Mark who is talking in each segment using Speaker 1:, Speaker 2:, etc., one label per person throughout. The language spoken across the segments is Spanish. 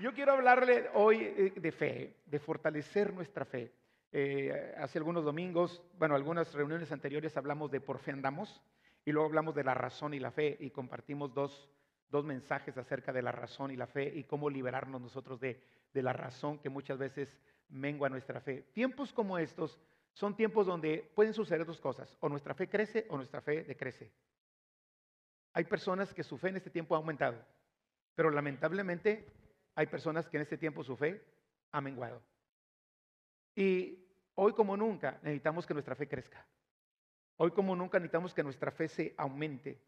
Speaker 1: Yo quiero hablarle hoy de fe, de fortalecer nuestra fe. Hace algunos domingos, bueno, algunas reuniones anteriores hablamos de por fe andamos y luego hablamos de la razón y la fe y compartimos dos mensajes acerca de la razón y la fe y cómo liberarnos nosotros de la razón que muchas veces mengua nuestra fe. Tiempos como estos son tiempos donde pueden suceder dos cosas, o nuestra fe crece o nuestra fe decrece. Hay personas que su fe en este tiempo ha aumentado, pero lamentablemente hay personas que en este tiempo su fe ha menguado. Y hoy como nunca necesitamos que nuestra fe crezca. Hoy como nunca necesitamos que nuestra fe se aumente.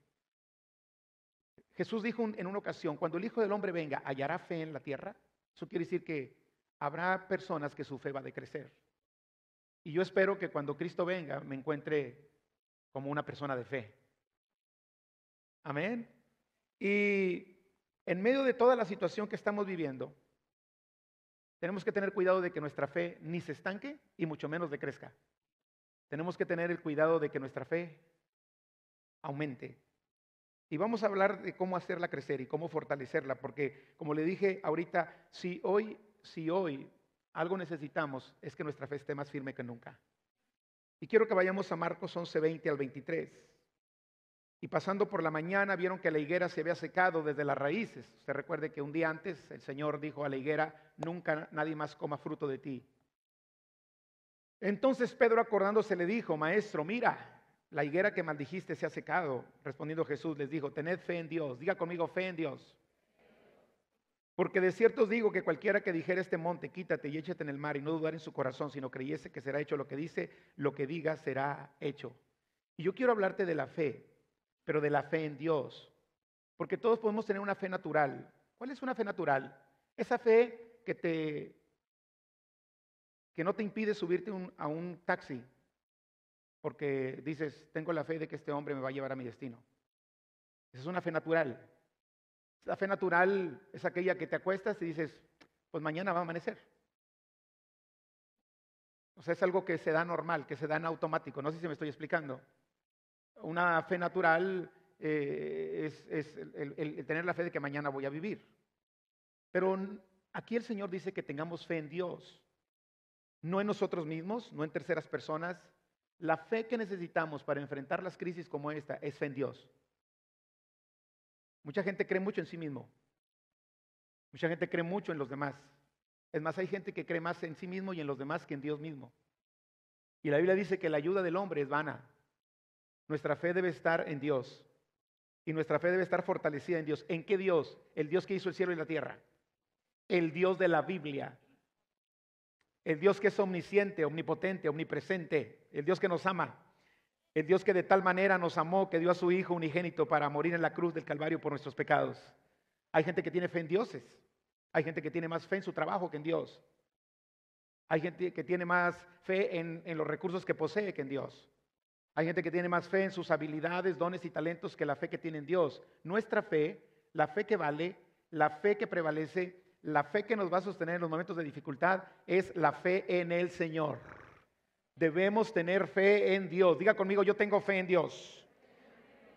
Speaker 1: Jesús dijo en una ocasión, cuando el Hijo del Hombre venga, ¿hallará fe en la tierra? Eso quiere decir que habrá personas que su fe va a decrecer. Y yo espero que cuando Cristo venga me encuentre como una persona de fe. Amén. Y en medio de toda la situación que estamos viviendo, tenemos que tener cuidado de que nuestra fe ni se estanque y mucho menos decrezca. Tenemos que tener el cuidado de que nuestra fe aumente. Y vamos a hablar de cómo hacerla crecer y cómo fortalecerla, porque como le dije ahorita, si hoy algo necesitamos es que nuestra fe esté más firme que nunca. Y quiero que vayamos a Marcos 11:20 al 23. Y pasando por la mañana vieron que la higuera se había secado desde las raíces. Usted recuerde que un día antes el Señor dijo a la higuera, nunca nadie más coma fruto de ti. Entonces Pedro acordándose le dijo, maestro, mira, la higuera que maldijiste se ha secado. Respondiendo Jesús les dijo, tened fe en Dios. Diga conmigo, fe en Dios. Porque de cierto os digo que cualquiera que dijera este monte, quítate y échate en el mar y no dudar en su corazón, sino creyese que será hecho lo que dice, lo que diga será hecho. Y yo quiero hablarte de la fe, pero de la fe en Dios. Porque todos podemos tener una fe natural. ¿Cuál es una fe natural? Esa fe que no te impide subirte a un taxi, porque dices, tengo la fe de que este hombre me va a llevar a mi destino. Esa es una fe natural. La fe natural es aquella que te acuestas y dices, pues mañana va a amanecer. O sea, es algo que se da normal, que se da en automático. No sé si me estoy explicando. Una fe natural es el tener la fe de que mañana voy a vivir. Pero aquí el Señor dice que tengamos fe en Dios. No en nosotros mismos, no en terceras personas. La fe que necesitamos para enfrentar las crisis como esta es fe en Dios. Mucha gente cree mucho en sí mismo. Mucha gente cree mucho en los demás. Es más, hay gente que cree más en sí mismo y en los demás que en Dios mismo. Y la Biblia dice que la ayuda del hombre es vana. Nuestra fe debe estar en Dios. Y nuestra fe debe estar fortalecida en Dios. ¿En qué Dios? El Dios que hizo el cielo y la tierra. El Dios de la Biblia. El Dios que es omnisciente, omnipotente, omnipresente. El Dios que nos ama. El Dios que de tal manera nos amó que dio a su Hijo unigénito para morir en la cruz del Calvario por nuestros pecados. Hay gente que tiene fe en dioses. Hay gente que tiene más fe en su trabajo que en Dios. Hay gente que tiene más fe en los recursos que posee que en Dios. Hay gente que tiene más fe en sus habilidades, dones y talentos que la fe que tiene en Dios. Nuestra fe, la fe que vale, la fe que prevalece, la fe que nos va a sostener en los momentos de dificultad es la fe en el Señor. Debemos tener fe en Dios. Diga conmigo, yo tengo fe en Dios.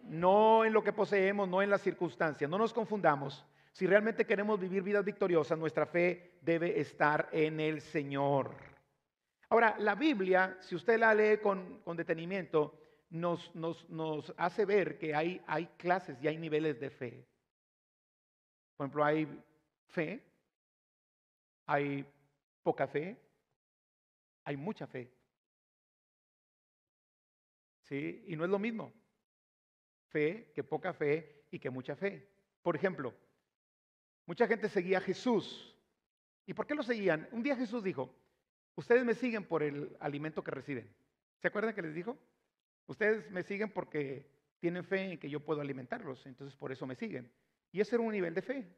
Speaker 1: No en lo que poseemos, no en las circunstancias. No nos confundamos. Si realmente queremos vivir vidas victoriosas, nuestra fe debe estar en el Señor. Ahora, la Biblia, si usted la lee con detenimiento, nos hace ver que hay clases y hay niveles de fe. Por ejemplo, hay fe, hay poca fe, hay mucha fe. ¿Sí? Y no es lo mismo fe que poca fe y que mucha fe. Por ejemplo, mucha gente seguía a Jesús. ¿Y por qué lo seguían? Un día Jesús dijo, ustedes me siguen por el alimento que reciben. ¿Se acuerdan que les dijo? Ustedes me siguen porque tienen fe en que yo puedo alimentarlos, entonces por eso me siguen. Y ese era un nivel de fe.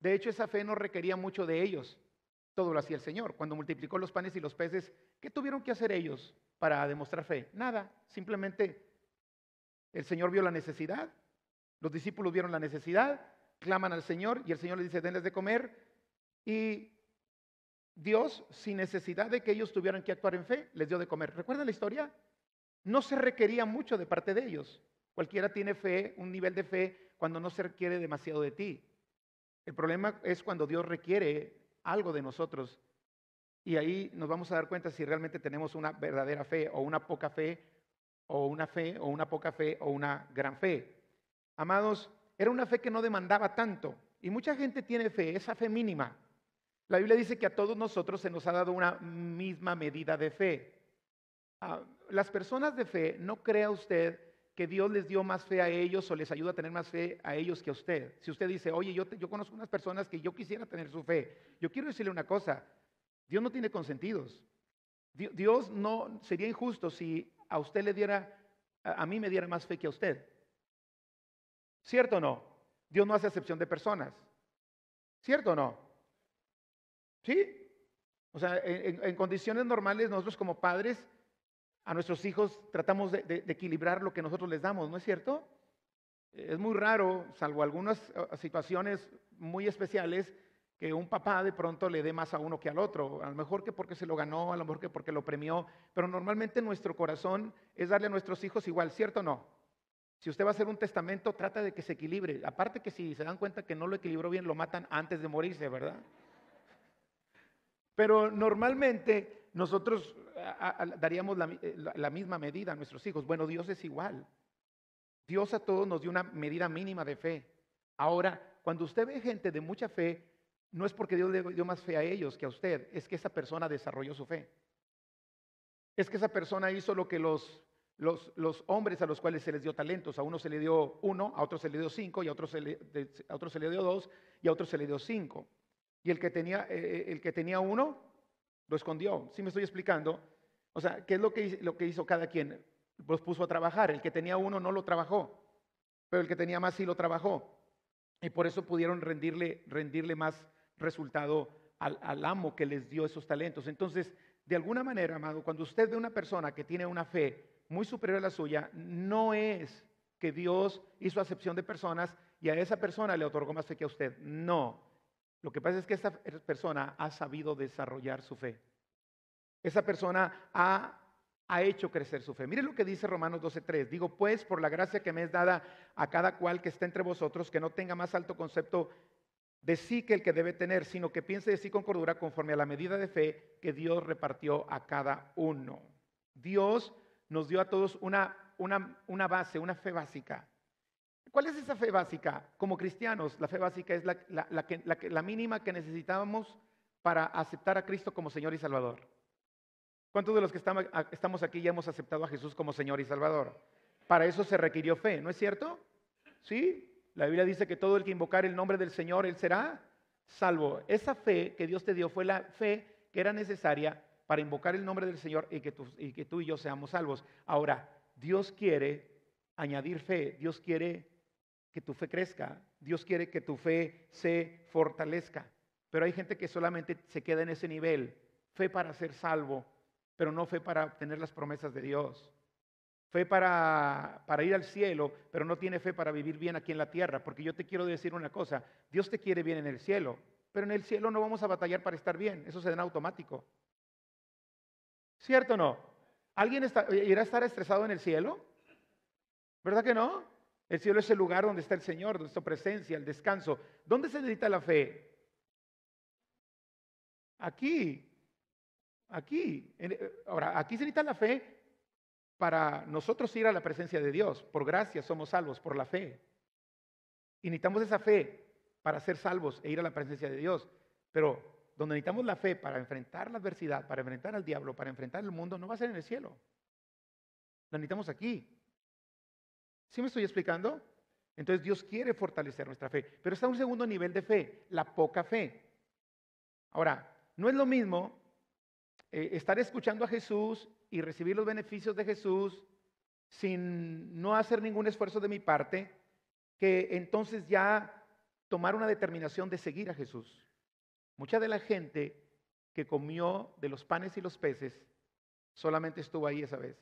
Speaker 1: De hecho, esa fe no requería mucho de ellos. Todo lo hacía el Señor. Cuando multiplicó los panes y los peces, ¿qué tuvieron que hacer ellos para demostrar fe? Nada, simplemente el Señor vio la necesidad, los discípulos vieron la necesidad, claman al Señor y el Señor les dice, denles de comer. Y Dios, sin necesidad de que ellos tuvieran que actuar en fe, les dio de comer. ¿Recuerdan la historia? No se requería mucho de parte de ellos. Cualquiera tiene fe, un nivel de fe, cuando no se requiere demasiado de ti. El problema es cuando Dios requiere algo de nosotros y ahí nos vamos a dar cuenta si realmente tenemos una verdadera fe o una poca fe o una fe o una poca fe o una gran fe. Amados, era una fe que no demandaba tanto y mucha gente tiene fe, esa fe mínima. La Biblia dice que a todos nosotros se nos ha dado una misma medida de fe. Las personas de fe, no crea usted que Dios les dio más fe a ellos o les ayuda a tener más fe a ellos que a usted. Si usted dice, oye, yo conozco unas personas que yo quisiera tener su fe, yo quiero decirle una cosa, Dios no tiene consentidos. Dios no sería injusto si a usted le diera, a mí me diera más fe que a usted. ¿Cierto o no? Dios no hace acepción de personas. ¿Cierto o no? ¿Sí? O sea, en condiciones normales nosotros como padres a nuestros hijos tratamos de equilibrar lo que nosotros les damos, ¿no es cierto? Es muy raro, salvo algunas situaciones muy especiales, que un papá de pronto le dé más a uno que al otro, a lo mejor que porque se lo ganó, a lo mejor que porque lo premió, pero normalmente nuestro corazón es darle a nuestros hijos igual, ¿cierto o no? Si usted va a hacer un testamento, trata de que se equilibre, aparte que si se dan cuenta que no lo equilibró bien, lo matan antes de morirse, ¿verdad? Pero normalmente nosotros daríamos la misma medida a nuestros hijos. Bueno, Dios es igual. Dios a todos nos dio una medida mínima de fe. Ahora, cuando usted ve gente de mucha fe, no es porque Dios le dio más fe a ellos que a usted, es que esa persona desarrolló su fe. Es que esa persona hizo lo que los hombres a los cuales se les dio talentos. A uno se le dio 1, a otro se le dio 5, y a otro se le dio 2, y a otro se le dio 5. Y el que tenía 1, lo escondió. ¿Sí me estoy explicando? O sea, ¿qué es lo que hizo cada quien? Los puso a trabajar. El que tenía 1 no lo trabajó, pero el que tenía más sí lo trabajó. Y por eso pudieron rendirle más resultado al amo que les dio esos talentos. Entonces, de alguna manera, amado, cuando usted ve una persona que tiene una fe muy superior a la suya, no es que Dios hizo acepción de personas y a esa persona le otorgó más fe que a usted. No. Lo que pasa es que esa persona ha sabido desarrollar su fe. Esa persona ha hecho crecer su fe. Mire lo que dice Romanos 12:3. Digo, pues, por la gracia que me es dada a cada cual que está entre vosotros, que no tenga más alto concepto de sí que el que debe tener, sino que piense de sí con cordura conforme a la medida de fe que Dios repartió a cada uno. Dios nos dio a todos una base, una fe básica. ¿Cuál es esa fe básica? Como cristianos, la fe básica es la mínima que necesitamos para aceptar a Cristo como Señor y Salvador. ¿Cuántos de los que estamos aquí ya hemos aceptado a Jesús como Señor y Salvador? Para eso se requirió fe, ¿no es cierto? ¿Sí? La Biblia dice que todo el que invocar el nombre del Señor, Él será salvo. Esa fe que Dios te dio fue la fe que era necesaria para invocar el nombre del Señor y que tú y yo seamos salvos. Ahora, Dios quiere añadir fe, Dios quiere que tu fe crezca, Dios quiere que tu fe se fortalezca. Pero hay gente que solamente se queda en ese nivel, fe para ser salvo, pero no fe para obtener las promesas de Dios. Fe para ir al cielo, pero no tiene fe para vivir bien aquí en la tierra. Porque yo te quiero decir una cosa, Dios te quiere bien en el cielo, pero en el cielo no vamos a batallar para estar bien, eso se da en automático. ¿Cierto o no? ¿Alguien irá a estar estresado en el cielo? ¿Verdad que no? El cielo es el lugar donde está el Señor, donde está su presencia, el descanso. ¿Dónde se necesita la fe? Aquí. Ahora, aquí se necesita la fe para nosotros ir a la presencia de Dios. Por gracia somos salvos, por la fe. Y necesitamos esa fe para ser salvos e ir a la presencia de Dios. Pero donde necesitamos la fe para enfrentar la adversidad, para enfrentar al diablo, para enfrentar el mundo, no va a ser en el cielo. La necesitamos aquí. ¿Sí me estoy explicando? Entonces Dios quiere fortalecer nuestra fe. Pero está un segundo nivel de fe, la poca fe. Ahora, no es lo mismo estar escuchando a Jesús y recibir los beneficios de Jesús sin no hacer ningún esfuerzo de mi parte, que entonces ya tomar una determinación de seguir a Jesús. Mucha de la gente que comió de los panes y los peces solamente estuvo ahí esa vez.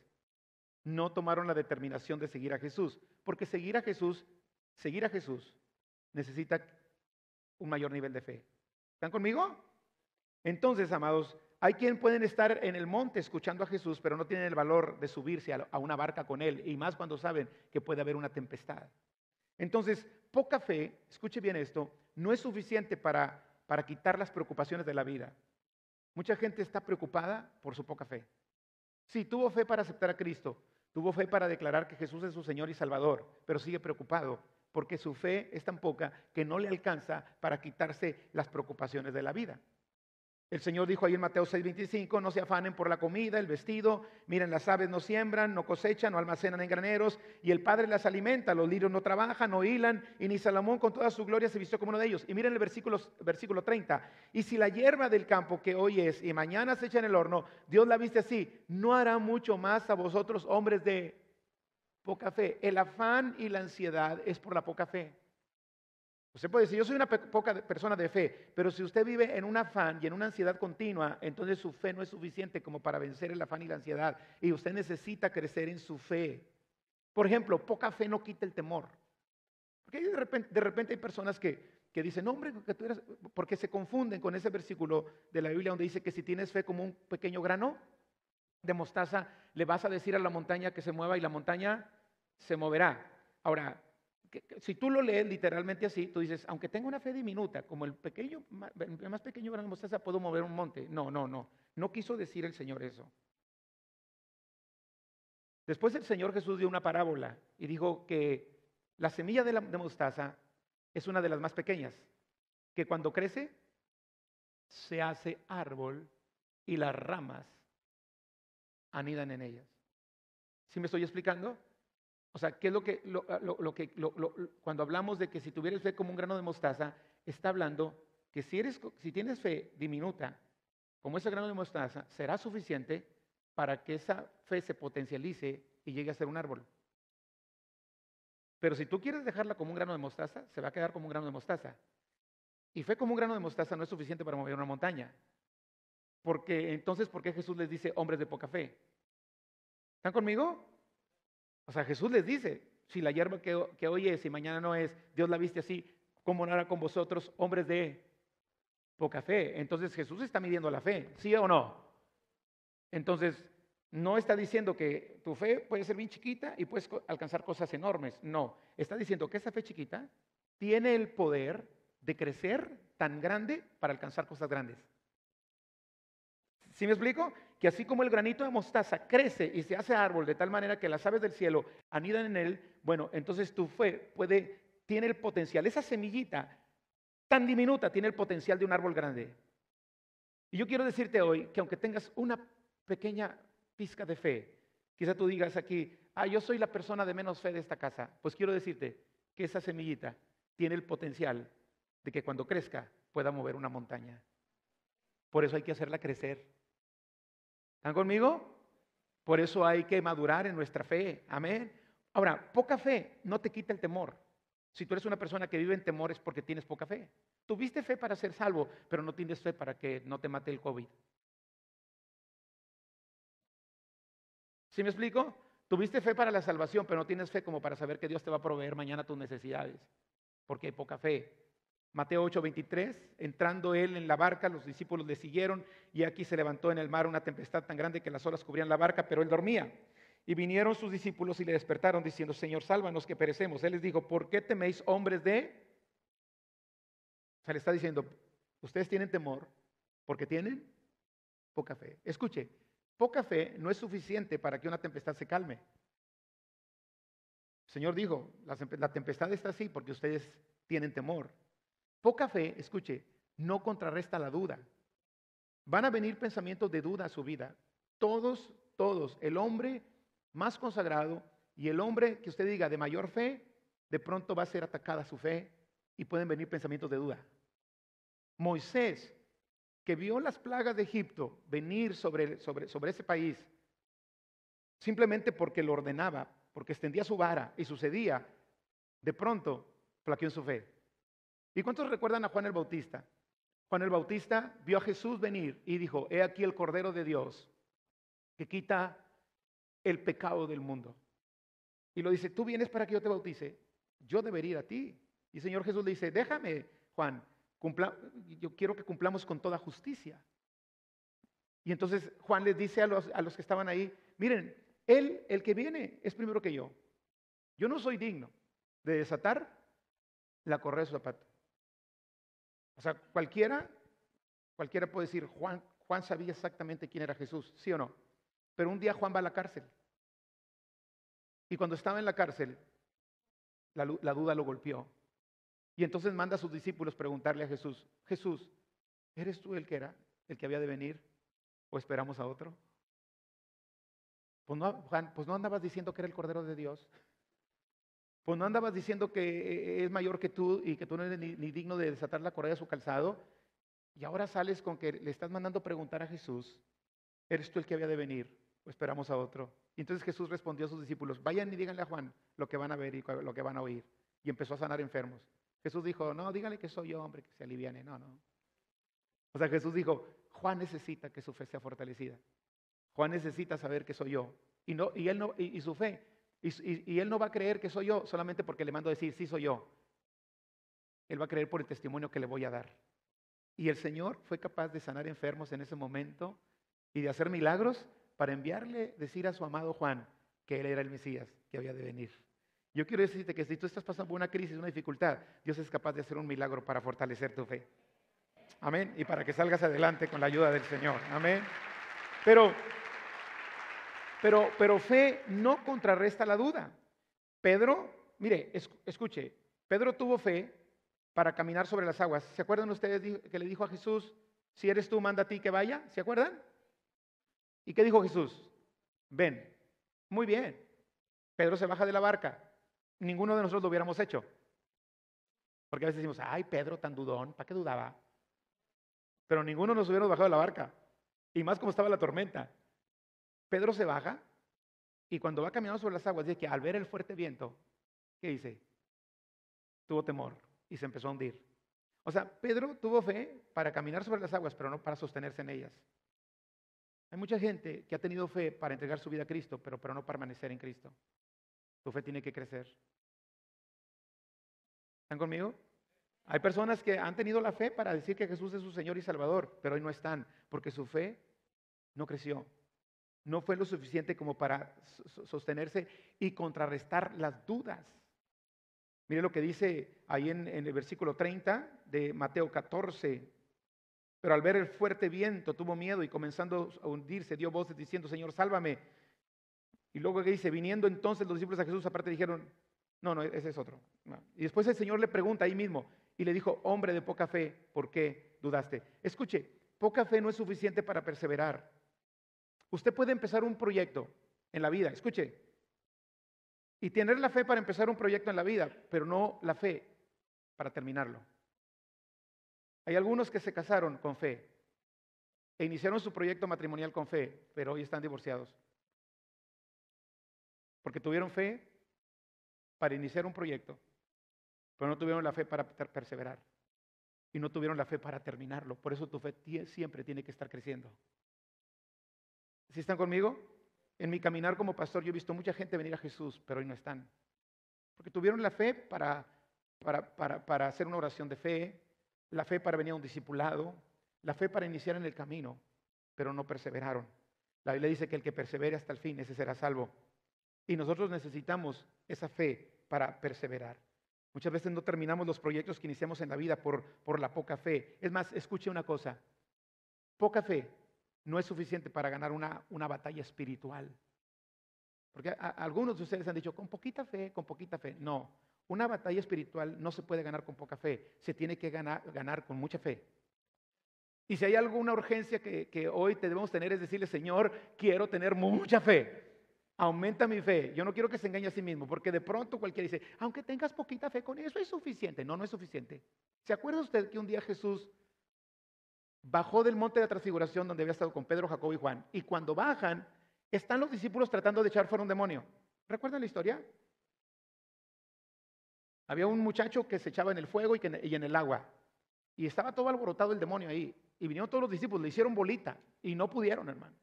Speaker 1: No tomaron la determinación de seguir a Jesús, porque seguir a Jesús necesita un mayor nivel de fe. ¿Están conmigo? Entonces, amados, hay quien pueden estar en el monte escuchando a Jesús, pero no tienen el valor de subirse a una barca con Él, y más cuando saben que puede haber una tempestad. Entonces, poca fe, escuche bien esto, no es suficiente para quitar las preocupaciones de la vida. Mucha gente está preocupada por su poca fe. Sí, tuvo fe para aceptar a Cristo, tuvo fe para declarar que Jesús es su Señor y Salvador, pero sigue preocupado porque su fe es tan poca que no le alcanza para quitarse las preocupaciones de la vida. El Señor dijo ahí en Mateo 6:25, no se afanen por la comida, el vestido, miren, las aves no siembran, no cosechan, no almacenan en graneros, y el Padre las alimenta, los lirios no trabajan, no hilan, y ni Salomón con toda su gloria se vistió como uno de ellos. Y miren el versículo 30, y si la hierba del campo que hoy es y mañana se echa en el horno, Dios la viste así, ¿no hará mucho más a vosotros, hombres de poca fe? El afán y la ansiedad es por la poca fe. Usted puede decir, yo soy una poca persona de fe, pero si usted vive en un afán y en una ansiedad continua, entonces su fe no es suficiente como para vencer el afán y la ansiedad. Y usted necesita crecer en su fe. Por ejemplo, poca fe no quita el temor. Porque de repente hay personas que dicen, no, hombre, que tú eres, porque se confunden con ese versículo de la Biblia donde dice que si tienes fe como un pequeño grano de mostaza, le vas a decir a la montaña que se mueva y la montaña se moverá. Ahora, si tú lo lees literalmente así, tú dices, aunque tenga una fe diminuta, como el más pequeño grano de mostaza, puedo mover un monte. No, no, no. No quiso decir el Señor eso. Después el Señor Jesús dio una parábola y dijo que la semilla de mostaza es una de las más pequeñas, que cuando crece se hace árbol y las ramas anidan en ellas. ¿Sí me estoy explicando? O sea, ¿qué es cuando hablamos de que si tuvieras fe como un grano de mostaza, está hablando que si tienes fe diminuta, como ese grano de mostaza, será suficiente para que esa fe se potencialice y llegue a ser un árbol. Pero si tú quieres dejarla como un grano de mostaza, se va a quedar como un grano de mostaza. Y fe como un grano de mostaza no es suficiente para mover una montaña. Porque entonces, ¿por qué Jesús les dice hombres de poca fe? ¿Están conmigo? O sea, Jesús les dice, si la hierba que hoy es y mañana no es, Dios la viste así, ¿cómo no hará con vosotros, hombres de poca fe? Entonces Jesús está midiendo la fe, ¿sí o no? Entonces, no está diciendo que tu fe puede ser bien chiquita y puedes alcanzar cosas enormes. No, está diciendo que esa fe chiquita tiene el poder de crecer tan grande para alcanzar cosas grandes. ¿Sí me explico? Que así como el granito de mostaza crece y se hace árbol de tal manera que las aves del cielo anidan en él, bueno, entonces tu fe tiene el potencial, esa semillita tan diminuta tiene el potencial de un árbol grande. Y yo quiero decirte hoy que aunque tengas una pequeña pizca de fe, quizá tú digas aquí, yo soy la persona de menos fe de esta casa, pues quiero decirte que esa semillita tiene el potencial de que cuando crezca pueda mover una montaña. Por eso hay que hacerla crecer. ¿Están conmigo? Por eso hay que madurar en nuestra fe. Amén. Ahora, poca fe no te quita el temor. Si tú eres una persona que vive en temor es porque tienes poca fe. Tuviste fe para ser salvo, pero no tienes fe para que no te mate el COVID. ¿Sí me explico? Tuviste fe para la salvación, pero no tienes fe como para saber que Dios te va a proveer mañana tus necesidades, porque hay poca fe. Mateo 8:23, entrando él en la barca, los discípulos le siguieron y aquí se levantó en el mar una tempestad tan grande que las olas cubrían la barca, pero él dormía. Y vinieron sus discípulos y le despertaron diciendo, Señor, sálvanos que perecemos. Él les dijo, ¿por qué teméis, hombres de? O sea, le está diciendo, ustedes tienen temor porque tienen poca fe. Escuche, poca fe no es suficiente para que una tempestad se calme. El Señor dijo, la tempestad está así porque ustedes tienen temor. Poca fe, escuche, no contrarresta la duda. Van a venir pensamientos de duda a su vida. Todos, el hombre más consagrado y el hombre que usted diga de mayor fe, de pronto va a ser atacada su fe y pueden venir pensamientos de duda. Moisés, que vio las plagas de Egipto venir sobre ese país, simplemente porque lo ordenaba, porque extendía su vara y sucedía, de pronto flaqueó en su fe. ¿Y cuántos recuerdan a Juan el Bautista? Juan el Bautista vio a Jesús venir y dijo, he aquí el Cordero de Dios que quita el pecado del mundo. Y lo dice, tú vienes para que yo te bautice, yo debería ir a ti. Y el Señor Jesús le dice, déjame, Juan, yo quiero que cumplamos con toda justicia. Y entonces Juan les dice a los que estaban ahí, miren, el que viene es primero que yo. Yo no soy digno. de desatar la correa de su zapato. O sea, cualquiera puede decir, Juan sabía exactamente quién era Jesús, ¿sí o no? Pero un día Juan va a la cárcel. Y cuando estaba en la cárcel, la duda lo golpeó. Y entonces manda a sus discípulos preguntarle a Jesús, Jesús, ¿eres tú el que era, el que había de venir? ¿O esperamos a otro? Pues no, Juan, pues no andabas diciendo que era el Cordero de Dios. Pues no andabas diciendo que es mayor que tú y que tú no eres ni digno de desatar la correa de su calzado. Y ahora sales con que le estás mandando preguntar a Jesús, ¿eres tú el que había de venir? ¿O esperamos a otro? Y entonces Jesús respondió a sus discípulos, vayan y díganle a Juan lo que van a ver y lo que van a oír. Y empezó a sanar enfermos. Jesús dijo, no, díganle que soy yo, hombre, que se aliviane. No. O sea, Jesús dijo, Juan necesita que su fe sea fortalecida. Juan necesita saber que soy yo. Y su fe. Y él no va a creer que soy yo solamente porque le mando a decir, sí soy yo. Él va a creer por el testimonio que le voy a dar. Y el Señor fue capaz de sanar enfermos en ese momento y de hacer milagros para enviarle, decir a su amado Juan que él era el Mesías, que había de venir. Yo quiero decirte que si tú estás pasando por una crisis, una dificultad, Dios es capaz de hacer un milagro para fortalecer tu fe. Amén. Y para que salgas adelante con la ayuda del Señor. Amén. Pero fe no contrarresta la duda. Pedro, mire, escuche, Pedro tuvo fe para caminar sobre las aguas. ¿Se acuerdan ustedes que le dijo a Jesús, si eres tú, manda a ti que vaya? ¿Se acuerdan? ¿Y qué dijo Jesús? Ven. Muy bien. Pedro se baja de la barca. Ninguno de nosotros lo hubiéramos hecho. Porque a veces decimos, ay, Pedro tan dudón, ¿para qué dudaba? Pero ninguno nos hubiéramos bajado de la barca. Y más como estaba la tormenta. Pedro se baja y cuando va caminando sobre las aguas, dice que al ver el fuerte viento, ¿qué dice? Tuvo temor y se empezó a hundir. O sea, Pedro tuvo fe para caminar sobre las aguas, pero no para sostenerse en ellas. Hay mucha gente que ha tenido fe para entregar su vida a Cristo, pero no permanecer en Cristo. Tu fe tiene que crecer. ¿Están conmigo? Hay personas que han tenido la fe para decir que Jesús es su Señor y Salvador, pero hoy no están, porque su fe no creció. No fue lo suficiente como para sostenerse y contrarrestar las dudas. Mire lo que dice ahí en el versículo 30 de Mateo 14. Pero al ver el fuerte viento tuvo miedo y comenzando a hundirse dio voces diciendo, Señor, sálvame. Y luego que dice, viniendo entonces los discípulos a Jesús aparte dijeron, no, ese es otro. No. Y después el Señor le pregunta ahí mismo y le dijo, hombre de poca fe, ¿por qué dudaste? Escuche, poca fe no es suficiente para perseverar. Usted puede empezar un proyecto en la vida, escuche, y tener la fe para empezar un proyecto en la vida, pero no la fe para terminarlo. Hay algunos que se casaron con fe e iniciaron su proyecto matrimonial con fe, pero hoy están divorciados. Porque tuvieron fe para iniciar un proyecto, pero no tuvieron la fe para perseverar. Y no tuvieron la fe para terminarlo. Por eso tu fe siempre tiene que estar creciendo. ¿Sí están conmigo? En mi caminar como pastor yo he visto mucha gente venir a Jesús, pero hoy no están. Porque tuvieron la fe para hacer una oración de fe, la fe para venir a un discipulado, la fe para iniciar en el camino, pero no perseveraron. La Biblia dice que el que persevere hasta el fin, ese será salvo. Y nosotros necesitamos esa fe para perseverar. Muchas veces no terminamos los proyectos que iniciamos en la vida por la poca fe. Es más, escuche una cosa. Poca fe no es suficiente para ganar una batalla espiritual. Porque algunos de ustedes han dicho, con poquita fe, con poquita fe. No, una batalla espiritual no se puede ganar con poca fe. Se tiene que ganar con mucha fe. Y si hay alguna urgencia que hoy debemos tener es decirle, Señor, quiero tener mucha fe. Aumenta mi fe. Yo no quiero que se engañe a sí mismo, porque de pronto cualquiera dice, aunque tengas poquita fe, con eso es suficiente. No, no es suficiente. ¿Se acuerda usted que un día Jesús bajó del monte de la transfiguración donde había estado con Pedro, Jacobo y Juan? Y cuando bajan, están los discípulos tratando de echar fuera un demonio. ¿Recuerdan la historia? Había un muchacho que se echaba en el fuego y en el agua. Y estaba todo alborotado el demonio ahí. Y vinieron todos los discípulos, le hicieron bolita y no pudieron, hermano.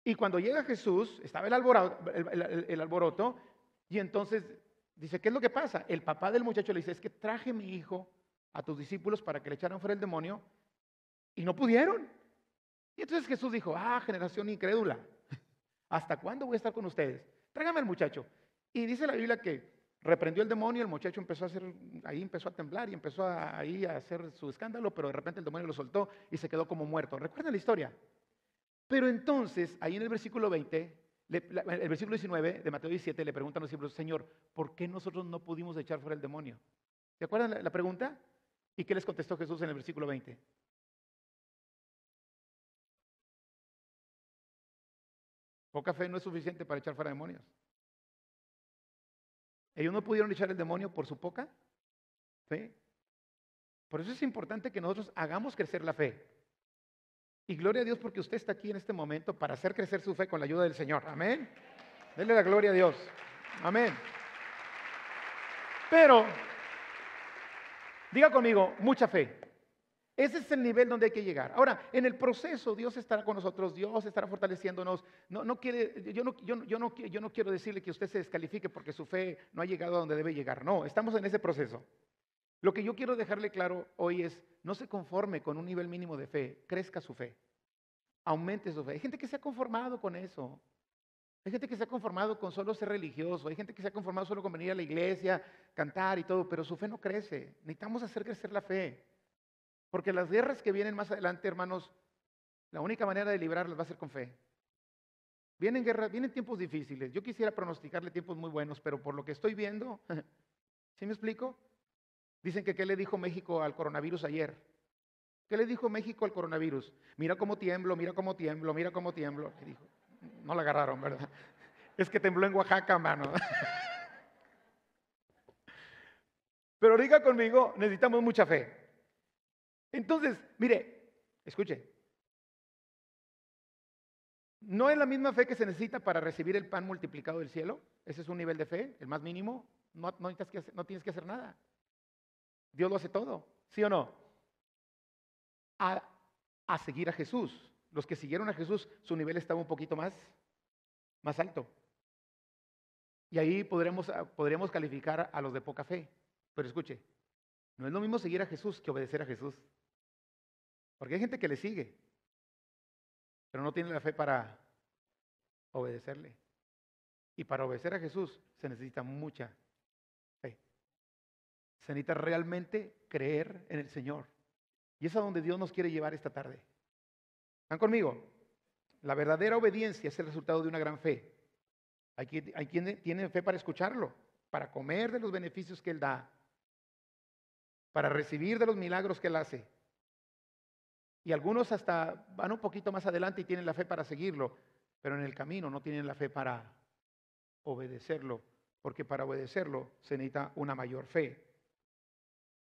Speaker 1: Y cuando llega Jesús, estaba el alboroto, y entonces dice, ¿qué es lo que pasa? El papá del muchacho le dice, es que traje mi hijo a tus discípulos para que le echaran fuera el demonio, y no pudieron. Y entonces Jesús dijo, generación incrédula, ¿hasta cuándo voy a estar con ustedes? Tráigame al muchacho. Y dice la Biblia que reprendió el demonio, el muchacho empezó a temblar y empezó ahí a hacer su escándalo, pero de repente el demonio lo soltó y se quedó como muerto. ¿Recuerdan la historia? Pero entonces, ahí en el versículo 20, el versículo 19 de Mateo 17, le preguntan los discípulos: Señor, ¿por qué nosotros no pudimos echar fuera el demonio? ¿Se acuerdan la pregunta? ¿Y qué les contestó Jesús en el versículo 20? Poca fe no es suficiente para echar fuera demonios. Ellos no pudieron echar el demonio por su poca fe. Por eso es importante que nosotros hagamos crecer la fe. Y gloria a Dios porque usted está aquí en este momento para hacer crecer su fe con la ayuda del Señor. Amén. Denle la gloria a Dios. Amén. Pero, diga conmigo, mucha fe. Ese es el nivel donde hay que llegar. Ahora, en el proceso, Dios estará con nosotros, Dios estará fortaleciéndonos. Yo no quiero decirle que usted se descalifique porque su fe no ha llegado a donde debe llegar. No, estamos en ese proceso. Lo que yo quiero dejarle claro hoy es: no se conforme con un nivel mínimo de fe, crezca su fe, aumente su fe. Hay gente que se ha conformado con eso. Hay gente que se ha conformado con solo ser religioso. Hay gente que se ha conformado solo con venir a la iglesia, cantar y todo, pero su fe no crece. Necesitamos hacer crecer la fe. Porque las guerras que vienen más adelante, hermanos, la única manera de librarlas va a ser con fe. Vienen guerras, vienen tiempos difíciles. Yo quisiera pronosticarle tiempos muy buenos, pero por lo que estoy viendo, ¿sí me explico? Dicen que ¿qué le dijo México al coronavirus ayer? ¿Qué le dijo México al coronavirus? Mira cómo tiemblo, mira cómo tiemblo, mira cómo tiemblo. ¿Qué dijo? No la agarraron, ¿verdad? Es que tembló en Oaxaca, mano. Pero diga conmigo, necesitamos mucha fe. Entonces, mire, escuche. ¿No es la misma fe que se necesita para recibir el pan multiplicado del cielo? Ese es un nivel de fe, el más mínimo. No tienes que hacer nada. Dios lo hace todo, ¿sí o no? A seguir a Jesús. Los que siguieron a Jesús, su nivel estaba un poquito más alto. Y ahí podríamos calificar a los de poca fe. Pero escuche, no es lo mismo seguir a Jesús que obedecer a Jesús. Porque hay gente que le sigue, pero no tiene la fe para obedecerle. Y para obedecer a Jesús se necesita mucha fe. Se necesita realmente creer en el Señor. Y es a donde Dios nos quiere llevar esta tarde. ¿Están conmigo? La verdadera obediencia es el resultado de una gran fe. Hay quien tiene fe para escucharlo, para comer de los beneficios que Él da, para recibir de los milagros que Él hace. Y algunos hasta van un poquito más adelante y tienen la fe para seguirlo, pero en el camino no tienen la fe para obedecerlo, porque para obedecerlo se necesita una mayor fe.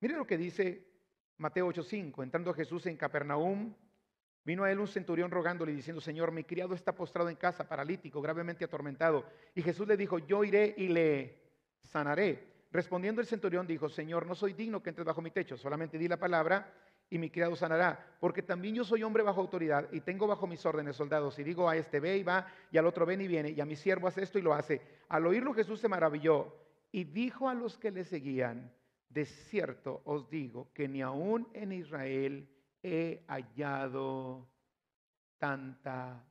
Speaker 1: Mire lo que dice Mateo 8:5. Entrando Jesús en Capernaum, vino a él un centurión rogándole y diciendo: Señor, mi criado está postrado en casa, paralítico, gravemente atormentado. Y Jesús le dijo: yo iré y le sanaré. Respondiendo el centurión dijo: Señor, no soy digno que entres bajo mi techo, solamente di la palabra y mi criado sanará, porque también yo soy hombre bajo autoridad y tengo bajo mis órdenes soldados, y digo a este ve y va, y al otro ven y viene, y a mi siervo hace esto y lo hace. Al oírlo Jesús se maravilló y dijo a los que le seguían: de cierto os digo que ni aún en Israel he hallado tanta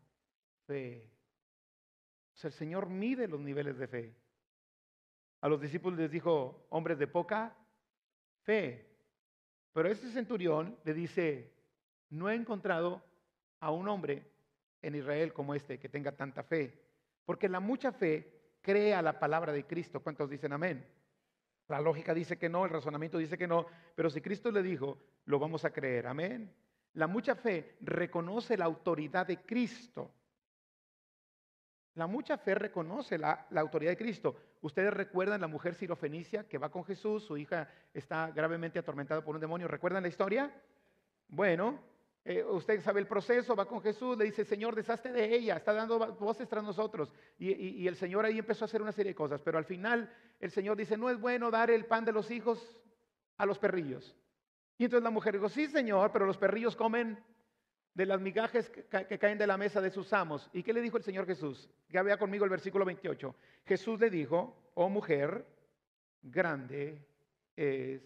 Speaker 1: fe. O sea, el Señor mide los niveles de fe. A los discípulos les dijo: hombres de poca fe. Pero este centurión le dice: no he encontrado a un hombre en Israel como este que tenga tanta fe. Porque la mucha fe cree a la palabra de Cristo. ¿Cuántos dicen amén? La lógica dice que no, el razonamiento dice que no, pero si Cristo le dijo, lo vamos a creer. Amén. La mucha fe reconoce la autoridad de Cristo. La mucha fe reconoce la autoridad de Cristo. Ustedes recuerdan la mujer sirofenicia que va con Jesús, su hija está gravemente atormentada por un demonio. ¿Recuerdan la historia? Bueno, usted sabe el proceso, va con Jesús, le dice: Señor, deshazte de ella, está dando voces tras nosotros. Y el Señor ahí empezó a hacer una serie de cosas, pero al final el Señor dice: no es bueno dar el pan de los hijos a los perrillos. Y entonces la mujer dijo: sí, Señor, pero los perrillos comen de las migajas que caen de la mesa de sus amos. ¿Y qué le dijo el Señor Jesús? Ya vea conmigo el versículo 28. Jesús le dijo: oh mujer, grande es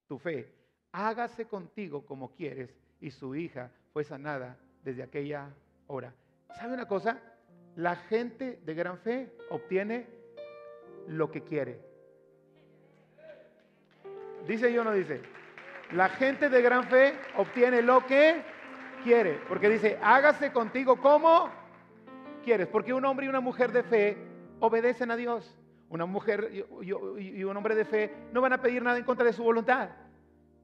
Speaker 1: tu fe, hágase contigo como quieres. Y su hija fue sanada desde aquella hora. ¿Sabe una cosa? La gente de gran fe obtiene lo que quiere. ¿Dice y o no dice? La gente de gran fe obtiene lo que quiere. Porque dice, hágase contigo como quieres. Porque un hombre y una mujer de fe obedecen a Dios. Una mujer y un hombre de fe no van a pedir nada en contra de su voluntad.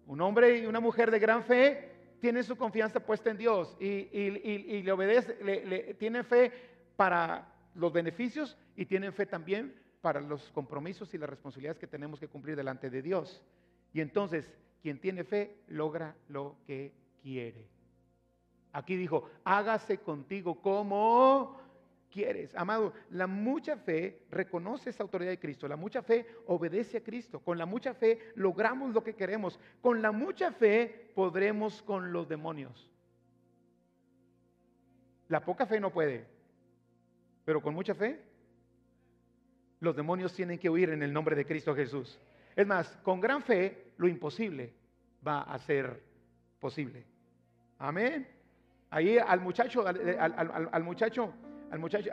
Speaker 1: Un hombre y una mujer de gran fe tienen su confianza puesta en Dios y le obedece, tienen fe para los beneficios y tienen fe también para los compromisos y las responsabilidades que tenemos que cumplir delante de Dios. Y entonces, quien tiene fe logra lo que quiere. Aquí dijo, hágase contigo como quieres. Amado, la mucha fe reconoce esa autoridad de Cristo. La mucha fe obedece a Cristo. Con la mucha fe logramos lo que queremos. Con la mucha fe podremos con los demonios. La poca fe no puede. Pero con mucha fe, los demonios tienen que huir en el nombre de Cristo Jesús. Es más, con gran fe, lo imposible va a ser posible. Amén. Ahí al muchacho, al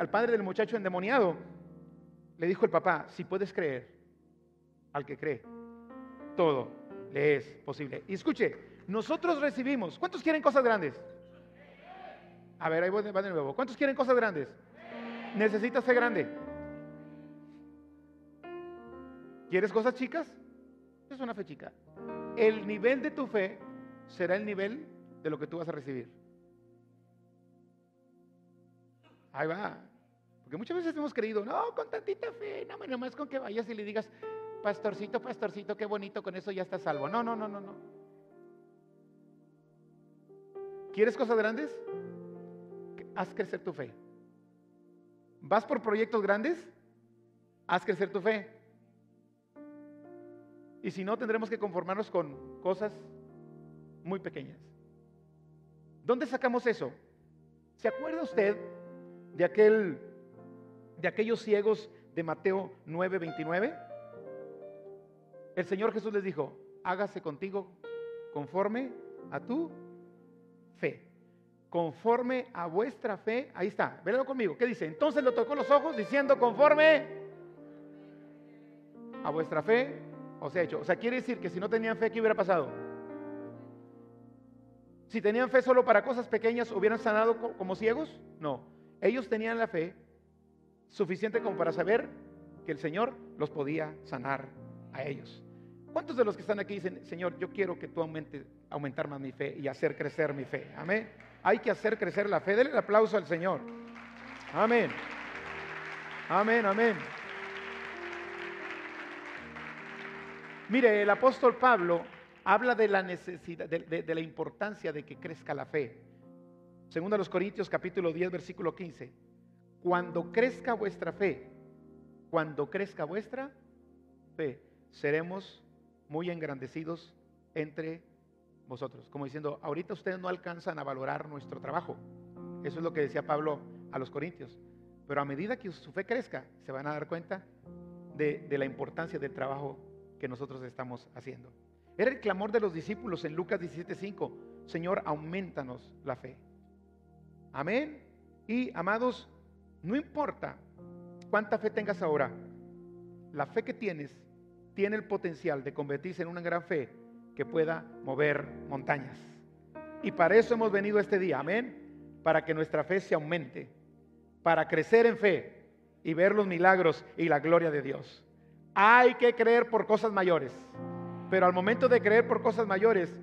Speaker 1: padre del muchacho endemoniado, le dijo el papá, si puedes creer, al que cree, todo le es posible. Y escuche, nosotros recibimos, ¿cuántos quieren cosas grandes? A ver, ahí va de nuevo. ¿Cuántos quieren cosas grandes? ¿Necesitas fe grande? ¿Quieres cosas chicas? Es una fe chica. El nivel de tu fe será el nivel de lo que tú vas a recibir. Ahí va. Porque muchas veces hemos creído, no, con tantita fe, no, nomás con que vayas y le digas, pastorcito, pastorcito, qué bonito, con eso ya estás salvo. No. ¿Quieres cosas grandes? Haz crecer tu fe. ¿Vas por proyectos grandes? Haz crecer tu fe. Y si no, tendremos que conformarnos con cosas muy pequeñas. ¿Dónde sacamos eso? ¿Se acuerda usted de aquellos ciegos de Mateo 9:29? El Señor Jesús les dijo, hágase contigo conforme a tu fe. Conforme a vuestra fe. Ahí está, véalo conmigo. ¿Qué dice? Entonces lo tocó los ojos diciendo conforme a vuestra fe os he hecho. O sea, quiere decir que si no tenían fe, ¿qué hubiera pasado? Si tenían fe solo para cosas pequeñas, ¿hubieran sanado como ciegos? No. Ellos tenían la fe suficiente como para saber que el Señor los podía sanar a ellos. ¿Cuántos de los que están aquí dicen, Señor, yo quiero que tú aumentar más mi fe y hacer crecer mi fe? Amén. Hay que hacer crecer la fe. Denle el aplauso al Señor. Amén. Amén, amén. Mire, el apóstol Pablo habla de la necesidad, de la importancia de que crezca la fe. Segundo a los Corintios capítulo 10 versículo 15. Cuando crezca vuestra fe, seremos muy engrandecidos entre vosotros. Como diciendo, ahorita ustedes no alcanzan a valorar nuestro trabajo. Eso es lo que decía Pablo a los Corintios. Pero a medida que su fe crezca, se van a dar cuenta de la importancia del trabajo que nosotros estamos haciendo. Era el clamor de los discípulos en Lucas 17:5. Señor, aumentanos la fe. Amén. Y amados, no importa cuánta fe tengas ahora, la fe que tienes tiene el potencial de convertirse en una gran fe que pueda mover montañas. Y para eso hemos venido este día, amén, para que nuestra fe se aumente, para crecer en fe y ver los milagros y la gloria de Dios. Hay que creer por cosas mayores, pero al momento de creer por cosas mayores,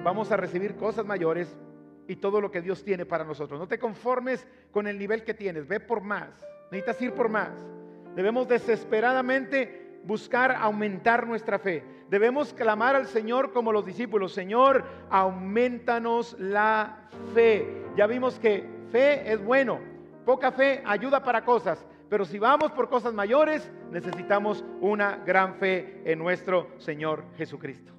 Speaker 1: vamos a recibir cosas mayores y todo lo que Dios tiene para nosotros. No te conformes con el nivel que tienes, ve por más, necesitas ir por más. Debemos desesperadamente buscar aumentar nuestra fe. Debemos clamar al Señor como los discípulos, Señor, aumentanos la fe. Ya vimos que fe es bueno, poca fe ayuda para cosas, pero si vamos por cosas mayores, necesitamos una gran fe en nuestro Señor Jesucristo.